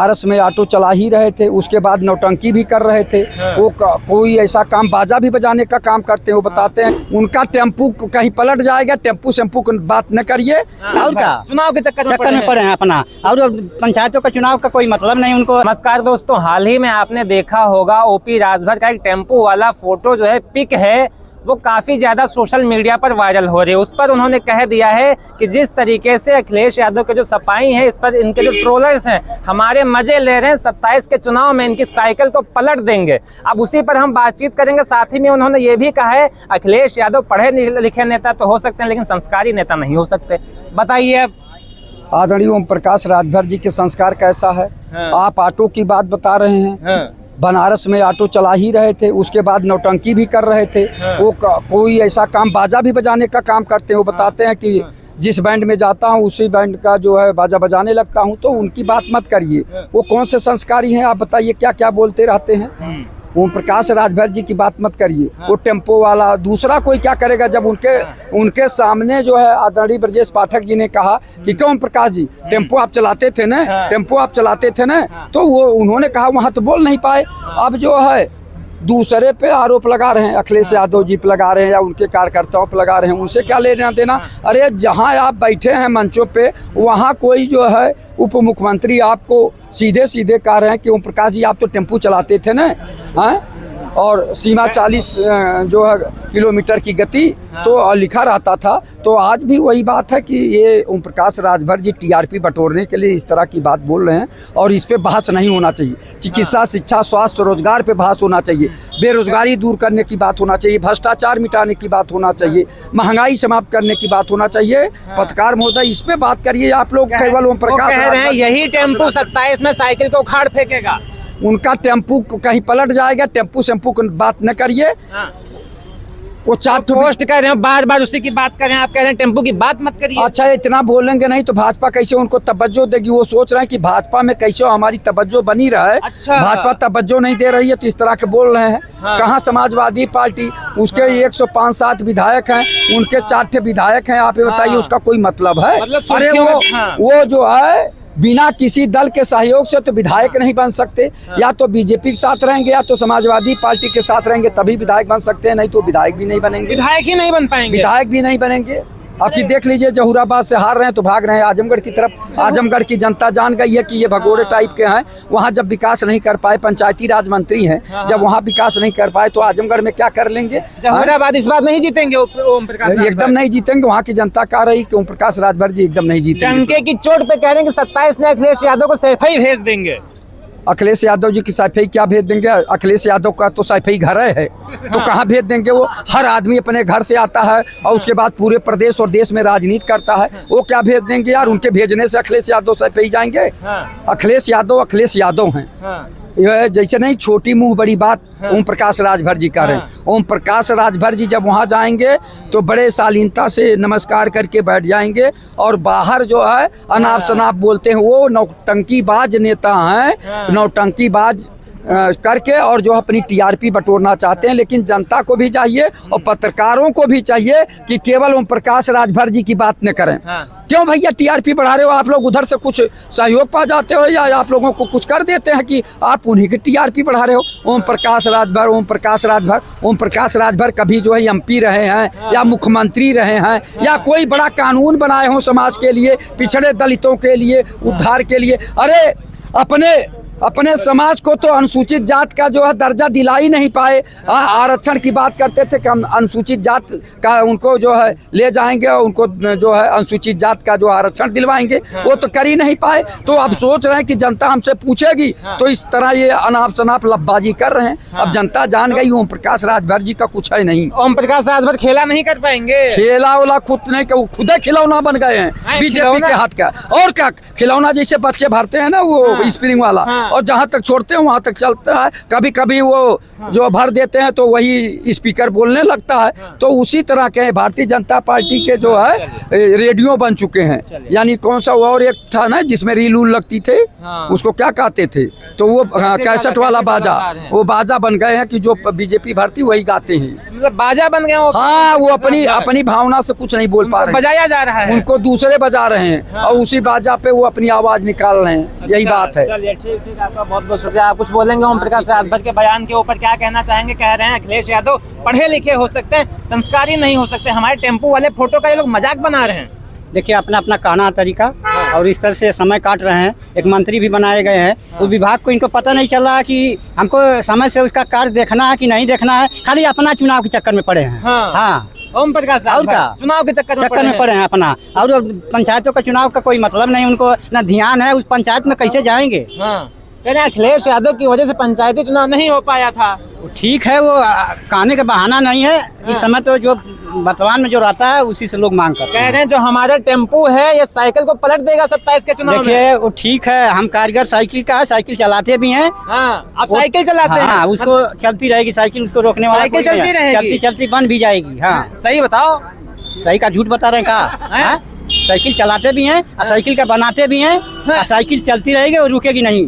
बनारस में ऑटो चला ही रहे थे, उसके बाद नौटंकी भी कर रहे थे। वो कोई ऐसा काम बाजा भी बजाने का काम करते हैं। वो बताते हैं उनका टेम्पू कहीं पलट जाएगा, टेम्पू सेम्पू की बात न करिए। और क्या चुनाव के चक्कर में पड़े हैं अपना, और पंचायतों का चुनाव का कोई मतलब नहीं उनको। नमस्कार दोस्तों, हाल ही में आपने देखा होगा ओपी राजभर का एक टेम्पू वाला फोटो जो है, पिक है, वो काफी ज्यादा सोशल मीडिया पर वायरल हो रही है। उस पर उन्होंने कह दिया है कि जिस तरीके से अखिलेश यादव के जो सफाई है, इस पर इनके जो ट्रोलर्स हैं हमारे मजे ले रहे हैं, 27 के चुनाव में इनकी साइकिल को पलट देंगे। अब उसी पर हम बातचीत करेंगे। साथ ही में उन्होंने ये भी कहा है अखिलेश यादव पढ़े लिखे नेता तो हो सकते हैं, लेकिन संस्कारी नेता नहीं हो सकते। बताइए अब। आदरणीय ओम प्रकाश राजभर जी के संस्कार कैसा है? आप ऑटो की बात बता रहे हैं। बनारस में ऑटो चला ही रहे थे, उसके बाद नौटंकी भी कर रहे थे। वो कोई ऐसा काम बाजा भी बजाने का काम करते हैं। वो बताते हैं कि जिस बैंड में जाता हूँ उसी बैंड का जो है बाजा बजाने लगता हूँ। तो उनकी बात मत करिए। वो कौन से संस्कारी हैं? आप बताइए, क्या क्या बोलते रहते हैं। ओम प्रकाश राजभर जी की बात मत करिए। वो टेम्पो वाला दूसरा कोई क्या करेगा? जब उनके सामने जो है आदरणीय ब्रजेश पाठक जी ने कहा कि क्यों ओम प्रकाश जी टेम्पो आप चलाते थे ना, टेम्पो आप चलाते थे ना, तो वो उन्होंने कहा वहाँ तो बोल नहीं पाए। अब जो है दूसरे पे आरोप लगा रहे हैं, अखिलेश यादव जी पे लगा रहे हैं या उनके कार्यकर्ताओं पे लगा रहे हैं। उनसे क्या लेना देना? अरे जहां आप बैठे हैं मंचों पे, वहां कोई जो है उप मुख्यमंत्री आपको सीधे सीधे कह रहे हैं कि ओम प्रकाश जी आप तो टेम्पू चलाते थे ना, हैं, और सीमा 40 जो है किलोमीटर की गति तो लिखा रहता था। तो आज भी वही बात है कि ये ओम प्रकाश राजभर जी टीआरपी बटोरने के लिए इस तरह की बात बोल रहे हैं, और इस पे बहस नहीं होना चाहिए। चिकित्सा, शिक्षा, स्वास्थ्य, रोजगार पे बहस होना चाहिए। बेरोजगारी दूर करने की बात होना चाहिए। भ्रष्टाचार मिटाने की बात होना चाहिए। महंगाई समाप्त करने की बात होना चाहिए। पत्रकार महोदय, इस पे बात करिए। आप लोग केवल ओम प्रकाश कह रहे हैं यही टेम्पू 27 में साइकिल को उखाड़ फेंकेगा। उनका टेम्पू कहीं पलट जाएगा, टेम्पू सेम्पू की बात न करिए। वो चार पोस्ट कर रहे हैं, बार बार उसी की बात कर रहे हैं, आप कह रहे हैं टेम्पू की बात मत करिए। अच्छा, इतना बोलेंगे नहीं तो भाजपा कैसे उनको तवज्जो देगी? वो सोच रहे हैं कि भाजपा में कैसे हमारी तवज्जो बनी रहे। अच्छा। भाजपा तवज्जो नहीं दे रही है तो इस तरह के बोल रहे हैं। कहाँ समाजवादी पार्टी, उसके 105-7 विधायक हैं, उनके 4 विधायक हैं। आप ये बताइए उसका कोई मतलब है? अरे वो जो है बिना किसी दल के सहयोग से तो विधायक नहीं बन सकते। या तो बीजेपी के साथ रहेंगे या तो समाजवादी पार्टी के साथ रहेंगे, तभी विधायक बन सकते हैं, नहीं तो विधायक भी नहीं बनेंगे। विधायक ही नहीं बन पाएंगे, विधायक भी नहीं बनेंगे। आपकी देख लीजिए, जहूराबाद से हार रहे हैं तो भाग रहे हैं आजमगढ़ की तरफ। आजमगढ़ की जनता जान गई है कि ये भगोड़े टाइप के हैं। वहाँ जब विकास नहीं कर पाए, पंचायती राज मंत्री हैं, जब वहाँ विकास नहीं कर पाए तो आजमगढ़ में क्या कर लेंगे? जहूराबाद इस बार नहीं जीतेंगे ओम प्रकाश, एकदम नहीं जीतेंगे। वहाँ की जनता कह रही कि ओम प्रकाश राजभर जी एकदम नहीं जीतेंगे। डंके की चोट पे कह रहे हैं कि 27 में अखिलेश यादव को सैफई भेज देंगे। अखिलेश यादव जी की सैफई क्या भेज देंगे? अखिलेश यादव का तो सैफई घर है, तो कहाँ भेज देंगे? वो हर आदमी अपने घर से आता है और उसके बाद पूरे प्रदेश और देश में राजनीति करता है। वो क्या भेज देंगे यार? उनके भेजने से अखिलेश यादव सैफई जाएंगे? अखिलेश यादव हैं। यह जैसे नहीं छोटी मुंह बड़ी बात ओम प्रकाश राजभर जी कर रहे हैं। ओम प्रकाश राजभर जी जब वहाँ जाएंगे तो बड़े शालीनता से नमस्कार करके बैठ जाएंगे, और बाहर जो है अनाप शनाप बोलते हैं। वो नौटंकीबाज नेता हैं, नौटंकीबाज करके और जो अपनी टीआरपी बटोरना चाहते हैं। लेकिन जनता को भी चाहिए और पत्रकारों को भी चाहिए कि केवल ओम प्रकाश राजभर जी की बात न करें। क्यों भैया टीआरपी बढ़ा रहे हो? आप लोग उधर से कुछ सहयोग पा जाते हो या आप लोगों को कुछ कर देते हैं कि आप उन्हीं की टीआरपी बढ़ा रहे हो? ओम प्रकाश राजभर, ओम प्रकाश राजभर, ओम प्रकाश राजभर कभी जो है एमपी रहे हैं या मुख्यमंत्री रहे हैं या कोई बड़ा कानून बनाए हों समाज के लिए, पिछड़े दलितों के लिए, उद्धार के लिए? अरे अपने समाज को तो अनुसूचित जात का जो है दर्जा दिला ही नहीं पाए। आरक्षण की बात करते थे कि हम अनुसूचित जात का उनको जो है ले जाएंगे और उनको जो है अनुसूचित जात का जो आरक्षण दिलवाएंगे, वो तो कर ही नहीं पाए। तो अब सोच रहे हैं कि जनता हमसे पूछेगी, तो इस तरह ये अनाप शनाप लब्बाजी कर रहे हैं। अब जनता जान गई ओम प्रकाश राजभर जी का कुछ है नहीं। ओम प्रकाश राजभर खेला नहीं कर पाएंगे। खेला वाला खुद नहीं, वो खुद खिलौना बन गए हैं बीजेपी के हाथ का। और क्या खिलौना जैसे बच्चे भरते हैं ना, वो स्प्रिंग वाला, और जहाँ तक छोड़ते हैं वहाँ तक चलता है। कभी कभी वो जो भर देते हैं तो वही स्पीकर बोलने लगता है। तो उसी तरह के भारतीय जनता पार्टी के जो है रेडियो बन चुके हैं। यानी कौन सा और एक था ना जिसमें रील उल लगती थे, उसको क्या कहते थे, तो वो कैसेट वाला बाजा, वो बाजा बन गए हैं कि जो बीजेपी भारती वही गाते हैं। मतलब बाजा बन गए वो। हाँ, वो अपनी भावना से कुछ नहीं बोल पा रहे हैं, बजाया जा रहा है, उनको दूसरे बजा रहे हैं और उसी बाजा पे वो अपनी आवाज निकाल रहे हैं। यही बात है। चलिए ठीक ठीक, आपका बहुत बहुत शुक्रिया। आप कुछ बोलेंगे ओम प्रकाश राजभर के बयान के ऊपर, क्या कहना चाहेंगे? कह रहे हैं अखिलेश यादव पढ़े लिखे हो सकते हैं, संस्कारी नहीं हो सकते, हमारे टेम्पो वाले फोटो का ये लोग मजाक बना रहे हैं। देखिए अपना अपना कहना तरीका और इस तरह से समय काट रहे हैं। एक मंत्री भी बनाए गए हैं, उस विभाग को इनको पता नहीं चल रहा कि हमको समय से उसका कार्य देखना है कि नहीं देखना है, खाली अपना चुनाव के चक्कर में पड़े हैं। हाँ, ओम प्रकाश और क्या? चुनाव के चक्कर में पड़े हैं अपना, और पंचायतों का चुनाव का कोई मतलब नहीं उनको, ना ध्यान है उस पंचायत में कैसे जाएंगे। कह रहे हैं अखिलेश यादव की वजह से पंचायती चुनाव नहीं हो पाया था। ठीक है, वो कहने का बहाना नहीं है। इस समय तो जो वर्तमान में जो रहता है उसी से लोग मांग करते हैं। कह रहे हैं जो हमारा टेम्पो है ये साइकिल को पलट देगा 27 के चुनाव में। देखिए वो ठीक है, हम कारीगर साइकिल का है, साइकिल चलाते भी हैं। आप साइकिल चलाते हैं? उसको चलती रहेगी साइकिल, उसको रोकने वाला साइकिल कोई नहीं चलती है। रहेगी? चलती चलती बन भी जाएगी। हाँ सही बताओ, सही का झूठ बता रहे हैं का? साइकिल चलाते भी हैं और साइकिल का बनाते भी हैं, और साइकिल चलती रहेगी और रुकेगी नहीं।